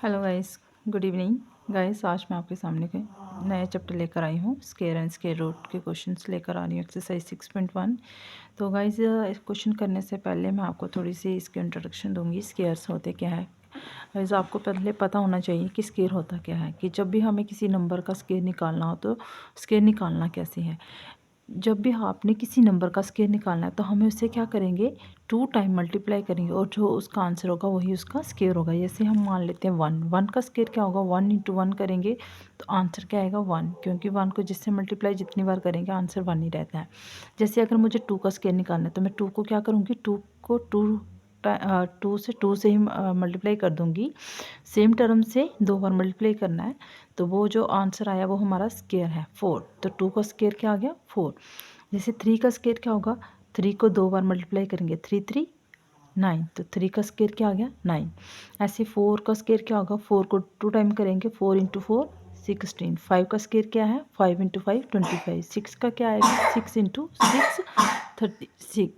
Hello guys, good evening guys. आज मैं आपके सामने के नया चैप्टर लेकर आई हूँ। स्केयर एंड स्केयर रूट के क्वेश्चंस लेकर आ रही हूँ, एक्सरसाइज 6.1। तो गाइस इस क्वेश्चन करने से पहले मैं आपको थोड़ी सी इसकी इंट्रोडक्शन दूंगी। स्केयर्स होते क्या है गाइस, आपको पहले पता होना चाहिए कि स्केयर होता क्या है। कि जब भी हमें किसी नंबर का स्केयर निकालना हो तो स्केयर निकालना कैसे है। जब भी आपने किसी नंबर का स्केयर निकालना है तो हमें उससे क्या करेंगे, 2 टाइम मल्टीप्लाई करेंगे और जो उसका आंसर होगा वही उसका स्केयर होगा। जैसे हम मान लेते हैं 1 का स्केयर क्या होगा, 1 इंटू 1 करेंगे तो आंसर क्या आएगा 1, क्योंकि 1 को जिससे मल्टीप्लाई जितनी बार करेंगे आंसर 1 ही रहता है। जैसे अगर मुझे 2 का स्केयर निकालना है तो मैं 2 को क्या करूँगी, 2 को 2 से ही मल्टीप्लाई कर दूँगी। सेम टर्म से 2 बार मल्टीप्लाई करना है तो वो जो आंसर आया वो हमारा स्केयर है 4। तो 2 का स्केयर क्या आ गया 4। जैसे 3 का स्केयर क्या होगा, 3 को 2 बार मल्टीप्लाई करेंगे 3 3 9, तो 3 का स्केयर क्या आ गया 9। ऐसे 4 का स्केयर क्या होगा, 4 को 2 टाइम करेंगे 4 इंटू 4 16। 5 का स्केयर क्या है 5 इंटू 5 25। 6 का क्या आएगा 6 इंटू 6 36।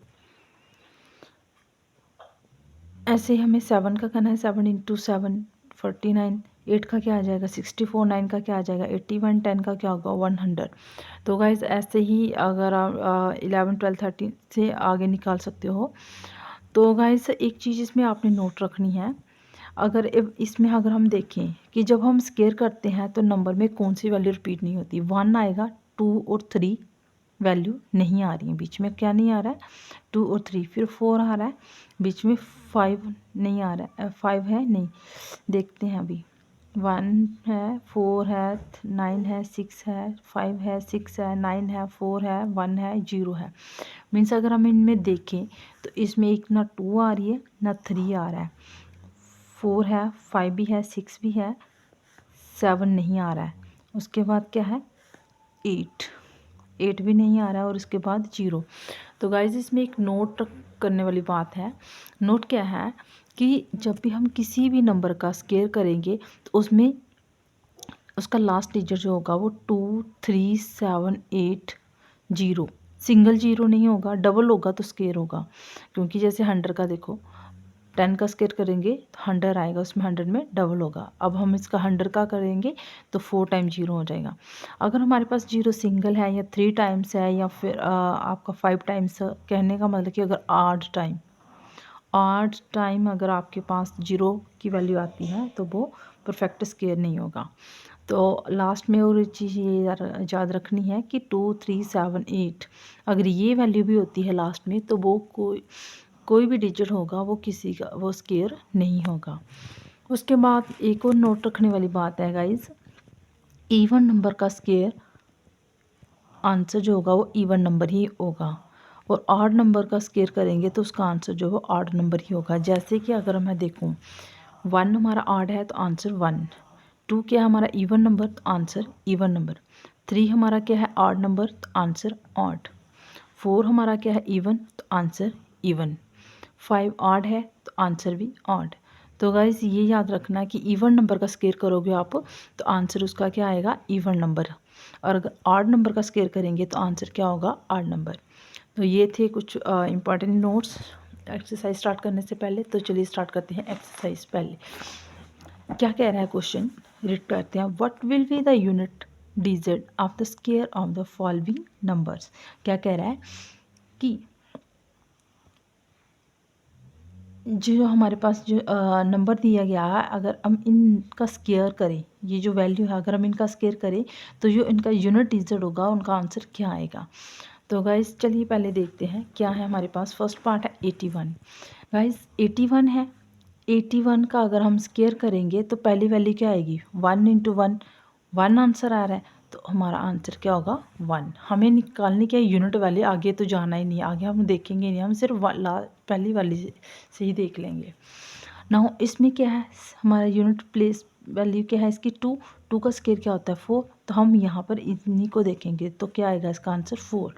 ऐसे ही हमें 7 का करना है, 7 इंटू 7 49। 8 का क्या आ जाएगा 64। 9 का क्या आ जाएगा 81। 10 का क्या होगा 100। तो गाइज ऐसे ही अगर आप 11 12 13 से आगे निकाल सकते हो। तो गाइज एक चीज़ इसमें आपने नोट रखनी है। अगर इसमें अगर हम देखें कि जब हम स्केयर करते हैं तो नंबर में कौन सी वैल्यू रिपीट नहीं होती। 1 आएगा, 2 और 3 वैल्यू नहीं आ रही है, बीच में क्या नहीं आ रहा है 2 और 3। फिर 4 आ रहा है, बीच में 5 नहीं आ रहा है, 5 है नहीं, देखते हैं अभी। 1 है, 4 है, 9 है, 6 है, 5 है, 6 है, 9 है, 4 है, 1 है, 0 है। मीन्स अगर हम इनमें देखें तो इसमें एक ना 2 आ रही है ना 3 आ रहा है। 4 है, 5 भी है, 6 भी है, 7 नहीं आ रहा है। उसके बाद क्या है 8 भी नहीं आ रहा है और उसके बाद 0। तो गाइज इसमें एक नोट करने वाली बात है। नोट क्या है कि जब भी हम किसी भी नंबर का स्केयर करेंगे तो उसमें उसका लास्ट डिजिट जो होगा वो 2 3 7 8 0। सिंगल 0 नहीं होगा, डबल होगा तो स्केयर होगा। क्योंकि जैसे 100 का देखो, 10 का स्केयर करेंगे तो 100 आएगा, उसमें 100 में डबल होगा। अब हम इसका 100 का करेंगे तो 4 टाइम 0 हो जाएगा। अगर हमारे पास 0 सिंगल है या 3 टाइम्स है या फिर आपका 5 टाइम्स, कहने का मतलब कि अगर 8 टाइम अगर आपके पास 0 की वैल्यू आती है तो वो परफेक्ट स्केयर नहीं होगा। तो लास्ट में और चीज़ ये याद रखनी है कि 2 3 7 8 अगर ये वैल्यू भी होती है लास्ट में तो वो कोई भी डिजिट होगा वो किसी का वो स्केयर नहीं होगा। उसके बाद एक और नोट रखने वाली बात है गाइज, इवन नंबर का स्केयर आंसर जो होगा वो इवन नंबर ही होगा और ऑड नंबर का स्केयर करेंगे तो उसका आंसर जो है ऑड नंबर ही होगा। जैसे कि अगर मैं देखूं 1 हमारा ऑड है तो आंसर 1, 2 क्या है हमारा इवन नंबर तो आंसर इवन नंबर, 3 हमारा क्या है ऑड नंबर तो आंसर ऑड, 4 हमारा क्या है इवन तो आंसर इवन, 5 ऑड है तो आंसर भी ऑड। तो गाइज ये याद रखना कि इवन नंबर का स्केयर करोगे आप तो आंसर उसका क्या आएगा इवन नंबर, और अगर ऑड नंबर का स्केयर करेंगे तो आंसर क्या होगा ऑड नंबर। तो ये थे कुछ इंपॉर्टेंट नोट्स एक्सरसाइज स्टार्ट करने से पहले। तो चलिए स्टार्ट करते हैं एक्सरसाइज। पहले क्या कह रहा है क्वेश्चन, रीड करते हैं। What will be the unit digit of the square of the following numbers. क्या कह रहा है कि जो हमारे पास जो नंबर दिया गया है अगर हम इनका स्केयर करें, ये जो वैल्यू है अगर हम इनका स्केयर करें तो जो इनका यूनिट डिजिट होगा उनका आंसर क्या आएगा। तो गाइस चलिए पहले देखते हैं क्या है हमारे पास। फर्स्ट पार्ट है 81। गाइस 81 है, 81 का अगर हम स्केयर करेंगे तो पहली वैल्यू क्या आएगी 1 इंटू 1, 1 आंसर आ रहा है तो हमारा आंसर क्या होगा 1। हमें निकालने के यूनिट वाले, आगे तो जाना ही नहीं, आगे हम देखेंगे नहीं, हम सिर्फ पहली वाली से ही देख लेंगे। नाउ इसमें क्या है हमारा यूनिट प्लेस वैल्यू क्या है इसकी 2 का स्केयर क्या होता है 4, तो हम यहाँ पर इन्हीं को देखेंगे तो क्या आएगा इसका आंसर 4।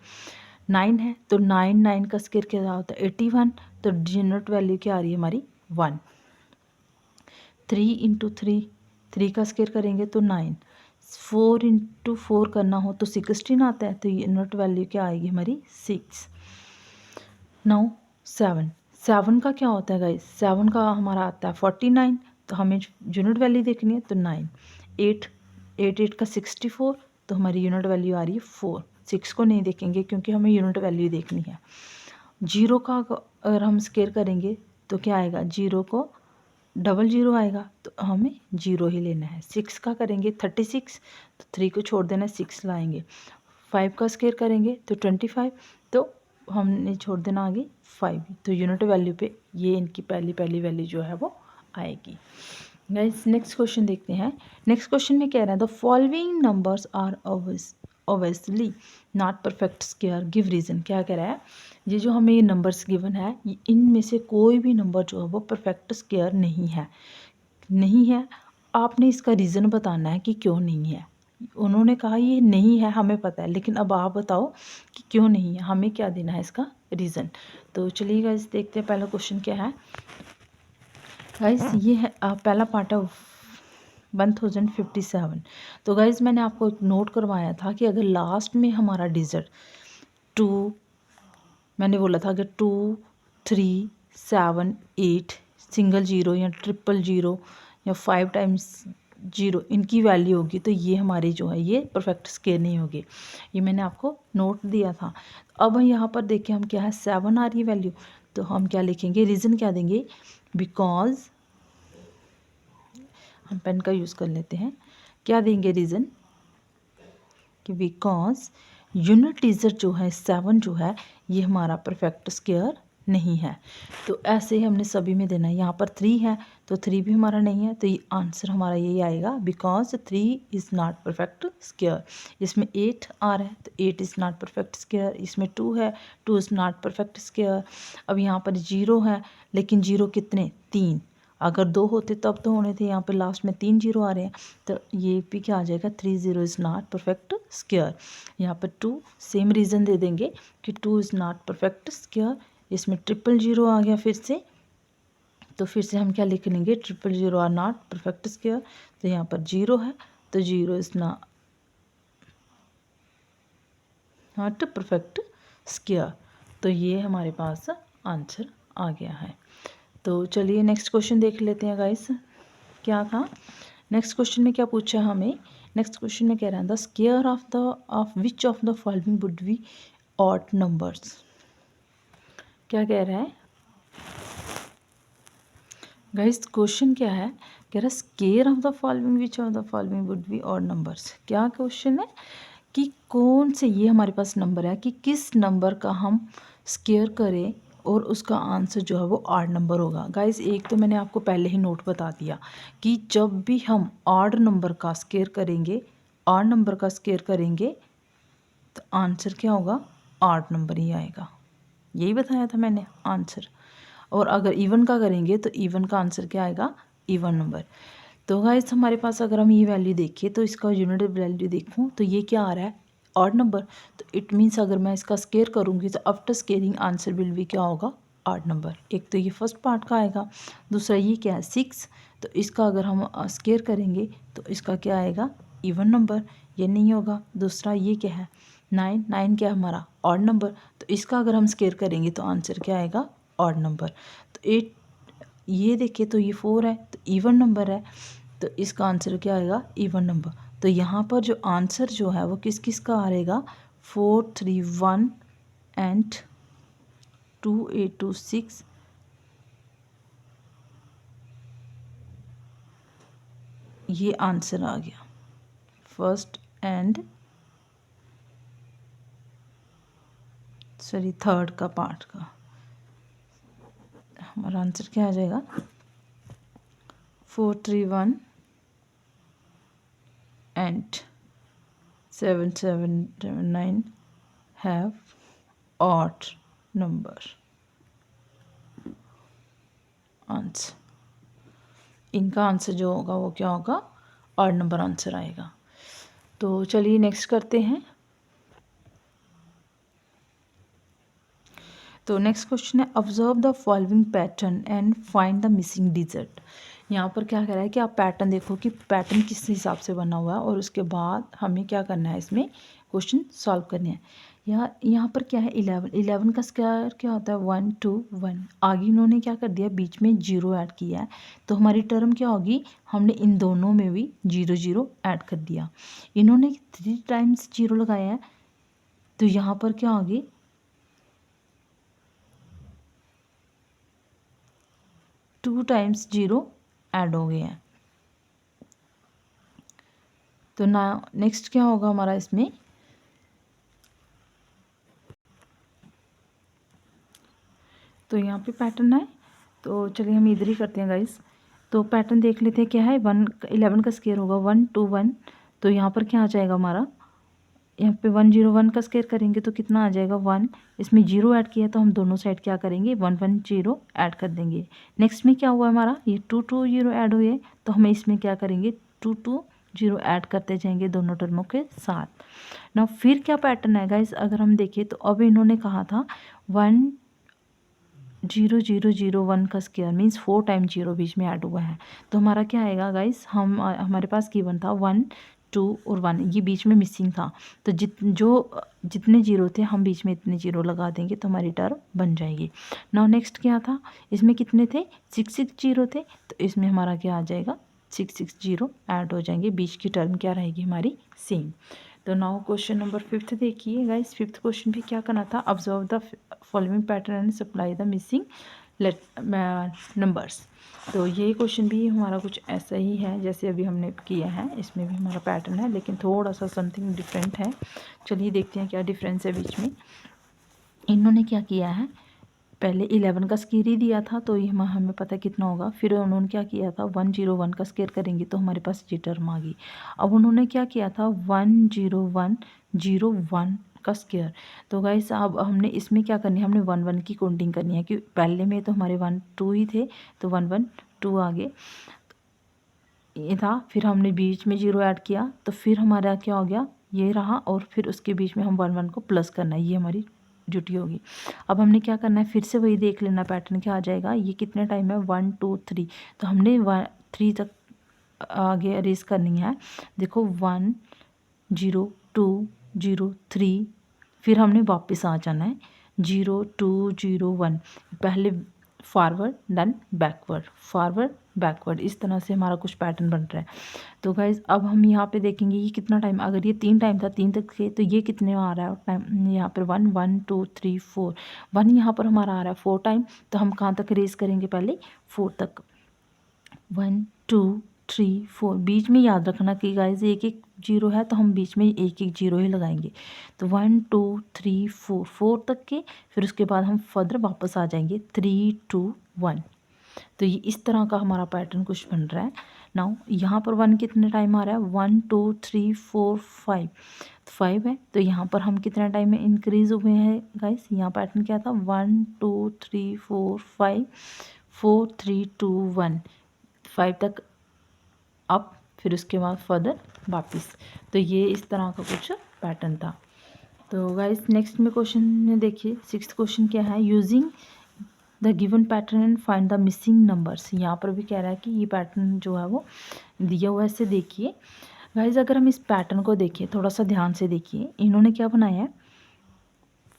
9 है तो 9 का स्केयर क्या होता है 81, तो यूनिट वैल्यू क्या आ रही है हमारी 1। 3 इंटू 3 का स्केयर करेंगे तो 9, 4 इंटू 4 करना हो तो 16 आता है, तो यूनिट वैल्यू क्या आएगी हमारी 6। नाउ 7 का क्या होता है गाइस, 7 का हमारा आता है 49, तो हमें यूनिट वैल्यू देखनी है तो 9, 8 8 का 64, तो हमारी यूनिट वैल्यू आ रही है 4। 6 को नहीं देखेंगे क्योंकि हमें यूनिट वैल्यू देखनी है। 0 का अगर हम स्केयर करेंगे तो क्या आएगा, 0 को 00 आएगा, तो हमें 0 ही लेना है। 6 का करेंगे 36, तो 3 को छोड़ देना है, 6 लाएंगे। 5 का स्केयर करेंगे तो 25, तो हमने छोड़ देना आगे 5। तो यूनिट वैल्यू पे ये इनकी पहली वैल्यू जो है वो आएगी। गाइस नेक्स्ट क्वेश्चन देखते हैं। नेक्स्ट क्वेश्चन में कह रहा है the following numbers are obviously not perfect square, give reason. क्या कह रहा है, ये जो हमें ये नंबर्स गिवन है, इनमें से कोई भी नंबर जो है वो परफेक्ट स्क्वायर नहीं है। आपने इसका रीज़न बताना है कि क्यों नहीं है। उन्होंने कहा ये नहीं है, हमें पता है, लेकिन अब आप बताओ कि क्यों नहीं है, हमें क्या देना है इसका रीज़न। तो चलिए गाइस देखते हैं पहला क्वेश्चन क्या है। गाइस ये है पहला पार्ट है 1057। तो गाइस मैंने आपको नोट करवाया था कि अगर लास्ट में हमारा डिजिट 2, मैंने बोला था अगर 2, 3, 7, 8 सिंगल 0 या ट्रिपल 0 या 5 टाइम्स 0 इनकी वैल्यू होगी, तो ये हमारी जो है ये परफेक्ट स्क्वायर नहीं होगी। ये मैंने आपको नोट दिया था। अब यहाँ पर देखिए हम क्या है 7 आ रही है वैल्यू, तो हम क्या लिखेंगे, रीज़न क्या देंगे, बिकॉज हम पेन का यूज़ कर लेते हैं। क्या देंगे रीज़न कि बिकॉज यूनिट डिजिट जो है 7 जो है ये हमारा परफेक्ट स्क्वायर नहीं है। तो ऐसे ही हमने सभी में देना है। यहाँ पर 3 है तो 3 भी हमारा नहीं है, तो ये आंसर हमारा यही आएगा, because 3 is not perfect square. इसमें 8 आ रहा है तो 8 इज़ नॉट परफेक्ट स्क्वायर। इसमें 2 है, 2 इज़ नॉट परफेक्ट स्क्वायर। अब यहाँ पर 0 है, लेकिन 0 कितने, 3। अगर 2 होते तब तो होने थे, यहाँ पे लास्ट में 3 0 आ रहे हैं, तो ये भी क्या आ जाएगा, 3 0 इज़ नॉट परफेक्ट स्क्वायर। यहाँ पर 2 सेम रीज़न दे देंगे कि 2 इज़ नॉट परफेक्ट स्क्वायर। इसमें 000 आ गया फिर से, तो फिर से हम क्या लिख लेंगे, 000 आर नॉट परफेक्ट स्क्वायर। तो यहाँ पर 0 है तो 0 इज़ नॉट परफेक्ट स्क्वायर। तो ये हमारे पास आंसर आ गया है। तो चलिए नेक्स्ट क्वेश्चन देख लेते हैं गाइस, क्या था नेक्स्ट क्वेश्चन में, क्या पूछा हमें। नेक्स्ट क्वेश्चन में कह रहा है the square of which of the following would be odd numbers. क्या कह रहा है गाइस, क्वेश्चन क्या है, कह रहा है square of the following which of the following would be odd numbers. क्या क्वेश्चन है कि कौन से ये हमारे पास नंबर है कि किस नंबर का हम स्क्वायर करें और उसका आंसर जो है वो ऑड नंबर होगा। गाइस एक तो मैंने आपको पहले ही नोट बता दिया कि जब भी हम ऑड नंबर का स्क्वायर करेंगे, ऑड नंबर का स्क्वायर करेंगे तो आंसर क्या होगा, ऑड नंबर ही आएगा। यही बताया था मैंने आंसर। और अगर इवन का करेंगे तो इवन का आंसर क्या आएगा, इवन नंबर। तो गाइस हमारे पास अगर हम ये वैल्यू देखिए तो इसका यूनिट वैल्यू देखूँ तो ये क्या आ रहा है, ऑड नंबर। तो इट मीन्स अगर मैं इसका स्केयर करूँगी तो आफ्टर स्केयरिंग आंसर विल भी क्या होगा, ऑड नंबर। एक तो ये फर्स्ट पार्ट का आएगा, दूसरा ये क्या है 6, तो इसका अगर हम स्केयर करेंगे तो इसका क्या आएगा, इवन नंबर, ये नहीं होगा। दूसरा ये क्या है 9, 9 क्या है हमारा ऑड नंबर, तो इसका अगर हम स्केयर करेंगे तो आंसर क्या आएगा, ऑड नंबर। तो 8 ये देखिए तो ये 4 है तो इवन नंबर है, तो इसका आंसर क्या आएगा, इवन नंबर। तो यहाँ पर जो आंसर जो है वो किस किस का आएगा, 4, 3, 1 एंड 2, 8, 2, 6, ये आंसर आ गया फर्स्ट एंड थर्ड का पार्ट का। हमारा आंसर क्या आ जाएगा, 4, 3, 1 and 7, 7, 9 have odd number answer. इनका आंसर जो होगा वो क्या होगा, ऑड नंबर आंसर आएगा। तो चलिए नेक्स्ट करते हैं। तो नेक्स्ट क्वेश्चन है observe the following pattern and find the missing digit. यहाँ पर क्या कह रहा है कि आप पैटर्न देखो कि पैटर्न किस हिसाब से बना हुआ है और उसके बाद हमें क्या करना है, इसमें क्वेश्चन सॉल्व करने हैं। यहाँ पर क्या है 11, 11 का स्क्वायर क्या होता है 1 2 1। आगे इन्होंने क्या कर दिया, बीच में जीरो ऐड किया है, तो हमारी टर्म क्या होगी, हमने इन दोनों में भी जीरो जीरो ऐड कर दिया। इन्होंने 3 टाइम्स जीरो लगाया है, तो यहाँ पर क्या होगी 2 टाइम्स जीरो ऐड हो गए हैं। तो ना नेक्स्ट क्या होगा हमारा इसमें, तो यहाँ पे पैटर्न है, तो चलिए हम इधर ही करते हैं गाइस। तो पैटर्न देख लेते हैं क्या है, 11 का स्क्वायर होगा 1 2 1, तो यहाँ पर क्या आ जाएगा हमारा, यहाँ पे 1 0 1 का स्क्वायर करेंगे तो कितना आ जाएगा 1, इसमें जीरो ऐड किया तो हम दोनों साइड क्या करेंगे 1 1 0 ऐड कर देंगे। नेक्स्ट में क्या हुआ हमारा, ये 2 2 0 ऐड हुए, तो हमें इसमें क्या करेंगे 2 2 0 ऐड करते जाएंगे दोनों टर्मों के साथ। ना फिर क्या पैटर्न है गाइस, अगर हम देखें तो अब इन्होंने कहा था 1 0 0 0 1 का स्क्वायर मीन्स 4 टाइम जीरो बीच में ऐड हुआ है, तो हमारा क्या आएगा गाइस, हमारे पास गिवन था 1 2 और 1, ये बीच में मिसिंग था, तो जितने जीरो थे हम बीच में इतने जीरो लगा देंगे तो हमारी टर्म बन जाएगी। नाउ नेक्स्ट क्या था, इसमें कितने थे 6 6 जीरो थे, तो इसमें हमारा क्या आ जाएगा 6 6 जीरो ऐड हो जाएंगे, बीच की टर्म क्या रहेगी हमारी सेम। तो नाउ क्वेश्चन नंबर 5 देखिए गाइस, 5th क्वेश्चन भी क्या करना था, observe the following pattern and supply the missing numbers. तो ये क्वेश्चन भी हमारा कुछ ऐसा ही है जैसे अभी हमने किया है, इसमें भी हमारा पैटर्न है लेकिन थोड़ा सा समथिंग डिफरेंट है। चलिए देखते हैं क्या डिफरेंस है बीच में। इन्होंने क्या किया है, पहले 11 का स्क्वायर ही दिया था, तो ये हमें पता कितना होगा, फिर उन्होंने क्या किया था 1 0 1 का स्क्वायर करेंगे तो हमारे पास ये टर्म आ गई। अब उन्होंने क्या किया था 1 0 1 0 1 का स्क्वायर, तो गाइस अब हमने इसमें क्या करनी है, हमने 1 1 की काउंटिंग करनी है, क्योंकि पहले में तो हमारे 1 2 ही थे, तो 1 1 2 आ गए ये था, फिर हमने बीच में जीरो ऐड किया तो फिर हमारा क्या हो गया ये रहा, और फिर उसके बीच में हम 1 1 को प्लस करना है, ये हमारी ड्यूटी होगी। अब हमने क्या करना है, फिर से वही देख लेना पैटर्न क्या आ जाएगा, ये कितने टाइम है 1 2 3, तो हमने 3 तक आगे अरेज करनी है। देखो 1 0 2 0 3, फिर हमने वापस आ जाना है 0 2 0 1, पहले forward then backward, forward backward, इस तरह से हमारा कुछ पैटर्न बन रहा है। तो गाइज अब हम यहाँ पे देखेंगे ये कितना टाइम, अगर ये 3 टाइम था 3 तक के, तो ये कितने आ रहा है टाइम, यहाँ पर 1 1 2 3 4, 1 यहाँ पर हमारा आ रहा है 4 टाइम, तो हम कहाँ तक रेस करेंगे पहले 4 तक, 1 2 3 4, बीच में याद रखना कि गाइज एक एक जीरो है तो हम बीच में एक एक जीरो ही लगाएंगे, तो 1 2 3 4 4 तक के, फिर उसके बाद हम फर्दर वापस आ जाएंगे 3 2 1, तो ये इस तरह का हमारा पैटर्न कुछ बन रहा है। नाउ यहाँ पर 1 कितने टाइम आ रहा है 1 2 3 4 5, 5 है, तो यहाँ पर हम कितना टाइम में इंक्रीज हुए हैं गाइस, यहाँ पैटर्न क्या था 1 2 3 4 5 4 3 2 1, 5 तक अप, फिर उसके बाद फर्दर वापस, तो ये इस तरह का कुछ पैटर्न था। तो गाइस नेक्स्ट में क्वेश्चन में देखिए 6th क्वेश्चन क्या है, using the given pattern and find the missing numbers. यहाँ पर भी कह रहा है कि ये पैटर्न जो है वो दिया हुआ है, ऐसे देखिए गाइज, अगर हम इस पैटर्न को देखिए थोड़ा सा ध्यान से देखिए, इन्होंने क्या बनाया है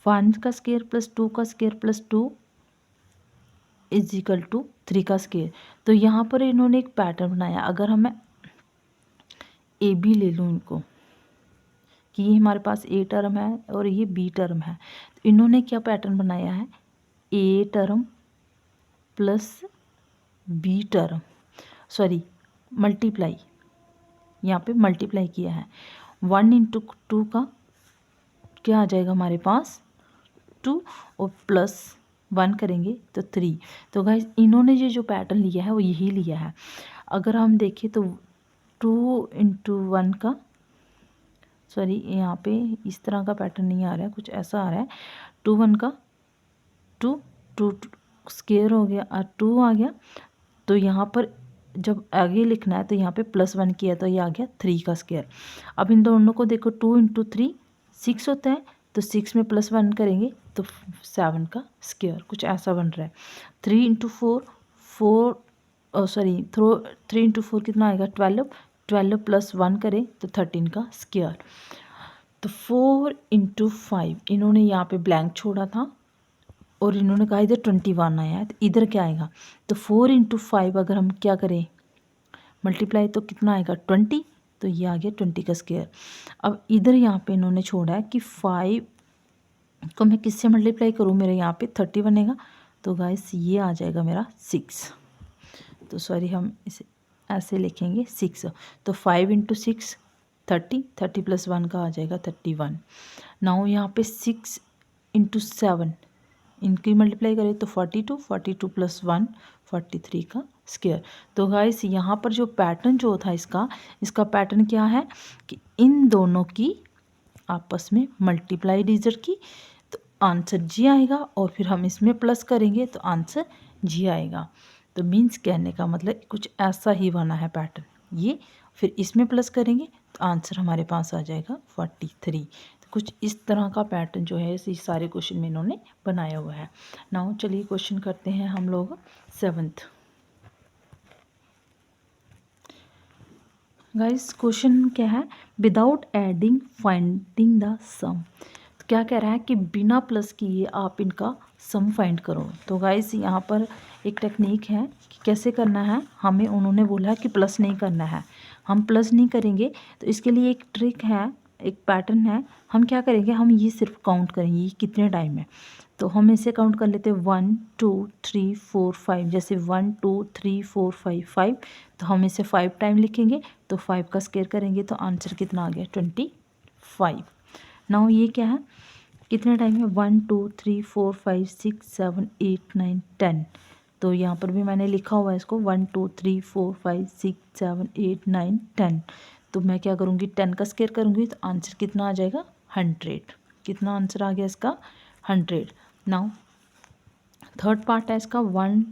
1 का स्क्वायर प्लस 2 का square plus 2 is equal to 3 का स्क्वायर, तो यहाँ पर इन्होंने एक पैटर्न बनाया। अगर हम ए बी ले लूँ इनको कि ये हमारे पास ए टर्म है और ये बी टर्म है, तो इन्होंने क्या पैटर्न बनाया है A term plus B term, sorry multiply, यहाँ पे मल्टीप्लाई किया है 1 इंटू 2 का क्या आ जाएगा हमारे पास 2, और प्लस 1 करेंगे तो 3। तो गाइस इन्होंने जो पैटर्न लिया है वो यही लिया है। अगर हम देखें तो 2 इंटू 1 का, सॉरी यहाँ पे इस तरह का पैटर्न नहीं आ रहा है, कुछ ऐसा आ रहा है 2 1 का 2 2 स्क्वायर हो गया और 2 आ गया, तो यहाँ पर जब आगे लिखना है तो यहाँ पे प्लस 1 किया तो ये आ गया 3 का स्क्वायर। अब इन दोनों को देखो 2 इंटू 3 6 होता है, तो 6 में प्लस 1 करेंगे तो 7 का स्क्वायर, कुछ ऐसा बन रहा है। 3 इंटू 4 4 सॉरी 3 इंटू 4 कितना आएगा 12, 12 प्लस 1 करें तो 13 का स्क्वायर। तो 4 इंटू 5 इन्होंने यहाँ पे ब्लैंक छोड़ा था और इन्होंने कहा इधर 21 आया है, तो इधर क्या आएगा? तो 4 इंटू 5 अगर हम क्या करें मल्टीप्लाई तो कितना आएगा 20, तो ये आ गया 20 का स्क्वायर। अब इधर यहाँ पे इन्होंने छोड़ा है कि 5 को मैं किससे मल्टीप्लाई करूँ, मेरे यहाँ पे 30 बनेगा, तो गाइस ये आ जाएगा मेरा 6। तो सॉरी हम इसे ऐसे लिखेंगे 6। तो 5 इंटू 6 30, 30 प्लस 1 का आ जाएगा 31। नाउ यहाँ पे 6 इंटू 7 इनकी मल्टीप्लाई करें तो 42, 42 प्लस 1 43 का स्क्वायर। तो गाइस यहाँ पर जो पैटर्न जो था इसका पैटर्न क्या है कि इन दोनों की आपस में मल्टीप्लाई डिजिट की तो आंसर जी आएगा, और फिर हम इसमें प्लस करेंगे तो आंसर जी आएगा। तो मीन्स कहने का मतलब कुछ ऐसा ही बना है पैटर्न ये, फिर इसमें प्लस करेंगे तो आंसर हमारे पास आ जाएगा 43। तो कुछ इस तरह का पैटर्न जो है इस सारे क्वेश्चन में इन्होंने बनाया हुआ है। नाउ चलिए क्वेश्चन करते हैं हम लोग 7th। गाइस क्वेश्चन क्या है, विदाउट एडिंग फाइंडिंग द सम। तो क्या कह रहा है कि बिना प्लस किए आप इनका सम फाइंड करो। तो गाइस यहाँ पर एक टेक्निक है कि कैसे करना है, हमें उन्होंने बोला है कि प्लस नहीं करना है, हम प्लस नहीं करेंगे। तो इसके लिए एक ट्रिक है, एक पैटर्न है, हम क्या करेंगे, हम ये सिर्फ काउंट करेंगे ये कितने टाइम है। तो हम इसे काउंट कर लेते हैं 1 2 3 4 5, जैसे 1 2 3 4 5 5, तो हम इसे 5 टाइम लिखेंगे तो 5 का स्क्वायर करेंगे तो आंसर कितना आ गया 25। नाउ ये क्या है, कितने टाइम है 1 2 3 4 5 6 7 8 9 10। तो यहाँ पर भी मैंने लिखा हुआ है इसको 1 2 3 4 5 6 7 8 9 10। तो मैं क्या करूँगी 10 का स्क्वायर करूँगी तो आंसर कितना आ जाएगा 100। कितना आंसर आ गया इसका 100। नाउ थर्ड पार्ट है इसका 1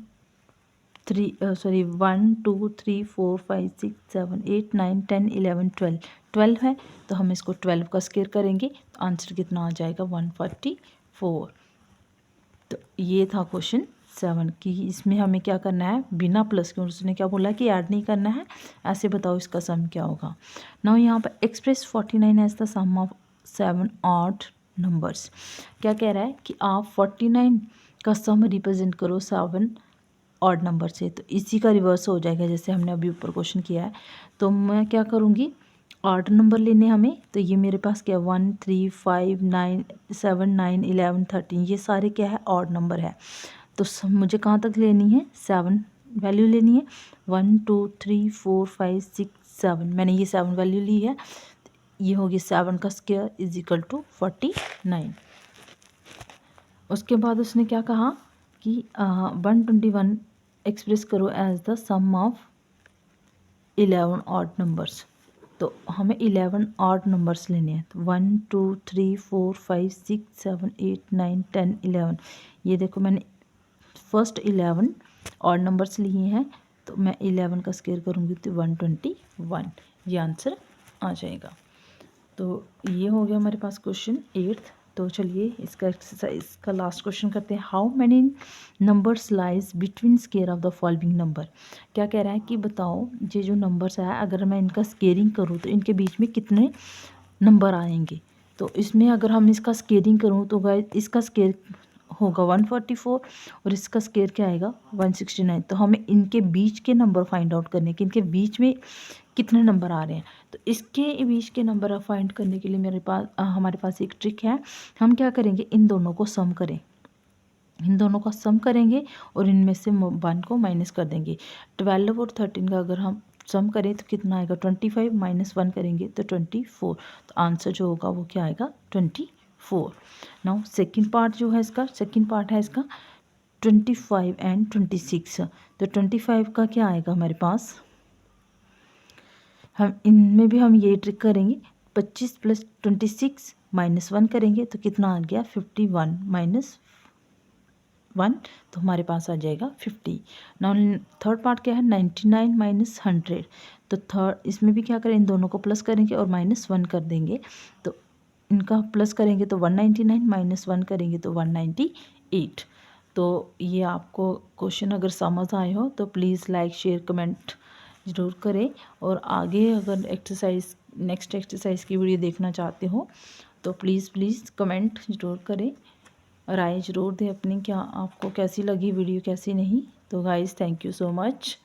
2 3 4 5 6 7 8 9 10 11 12 12 है, तो हम इसको 12 का स्क्वायर करेंगे तो आंसर कितना आ जाएगा 144। तो ये था क्वेश्चन 7 की, इसमें हमें क्या करना है बिना प्लस के, उसने क्या बोला कि ऐड नहीं करना है, ऐसे बताओ इसका सम क्या होगा। नाउ यहाँ पर express 49 as the sum of 7 odd numbers. क्या कह रहा है कि आप 49 का सम रिप्रेजेंट करो 7 ऑड नंबर से, तो इसी का रिवर्स हो जाएगा जैसे हमने अभी ऊपर क्वेश्चन किया है। तो मैं क्या करूँगी ऑड नंबर लेने हमें, तो ये मेरे पास क्या 1 3 5 9 7 9 11 13, ये सारे क्या है ऑड नंबर है। तो मुझे कहाँ तक लेनी है 7 वैल्यू लेनी है, 1 2 3 4 5 6 7, मैंने ये 7 वैल्यू ली है, ये होगी 7 का स्क्वायर इज इक्वल टू 49। उसके बाद उसने क्या कहा कि 121 एक्सप्रेस करो as the sum of 11 odd numbers. तो हमें 11 ऑड नंबर्स लेने हैं, तो 1 2 3 4 5 6 7 8 9 10 11। ये देखो मैंने फर्स्ट 11 ऑड नंबर्स लिए हैं, तो मैं 11 का स्क्वायर करूँगी तो 121, ये आंसर आ जाएगा। तो ये हो गया हमारे पास क्वेश्चन 8th। तो चलिए इसका एक्सरसाइज का लास्ट क्वेश्चन करते हैं, how many numbers lies between square of the following number. क्या कह रहा है कि बताओ ये जो नंबर्स है अगर मैं इनका स्केयरिंग करूँ तो इनके बीच में कितने नंबर आएंगे। तो इसमें अगर हम इसका स्केयरिंग करूँ तो गाइस इसका स्केयर होगा 144 और इसका स्केयर क्या आएगा 169। तो हमें इनके बीच के नंबर फाइंड आउट करने के, इनके बीच में कितने नंबर आ रहे हैं। तो इसके बीच के नंबर फाइंड करने के लिए हमारे पास एक ट्रिक है, हम क्या करेंगे इन दोनों को सम करें, इन दोनों का सम करेंगे और इनमें से 1 को माइनस कर देंगे। 12 और 13 का अगर हम सम करें तो कितना आएगा 25, -1 करेंगे तो 24। तो आंसर जो होगा वो क्या आएगा 24। नाउ सेकंड पार्ट जो है इसका, सेकंड पार्ट है इसका 25 एंड 26। तो 25 का क्या आएगा हमारे पास, हम इनमें भी हम ये ट्रिक करेंगे, 25 + 26 -1 करेंगे तो कितना आ गया 51 -1, तो हमारे पास आ जाएगा 50। नाउ थर्ड पार्ट क्या है 99 - 100। तो थर्ड इसमें भी क्या करें इन दोनों को प्लस करेंगे और -1 कर देंगे, तो इनका प्लस करेंगे तो 199 -1 करेंगे तो 198। तो ये आपको क्वेश्चन अगर समझ आए हो तो प्लीज़ लाइक शेयर कमेंट ज़रूर करें, और आगे अगर एक्सरसाइज नेक्स्ट एक्सरसाइज की वीडियो देखना चाहते हो तो प्लीज़ कमेंट ज़रूर करें, राय ज़रूर दें अपनी, क्या आपको कैसी लगी वीडियो कैसी नहीं। तो guys thank you so much.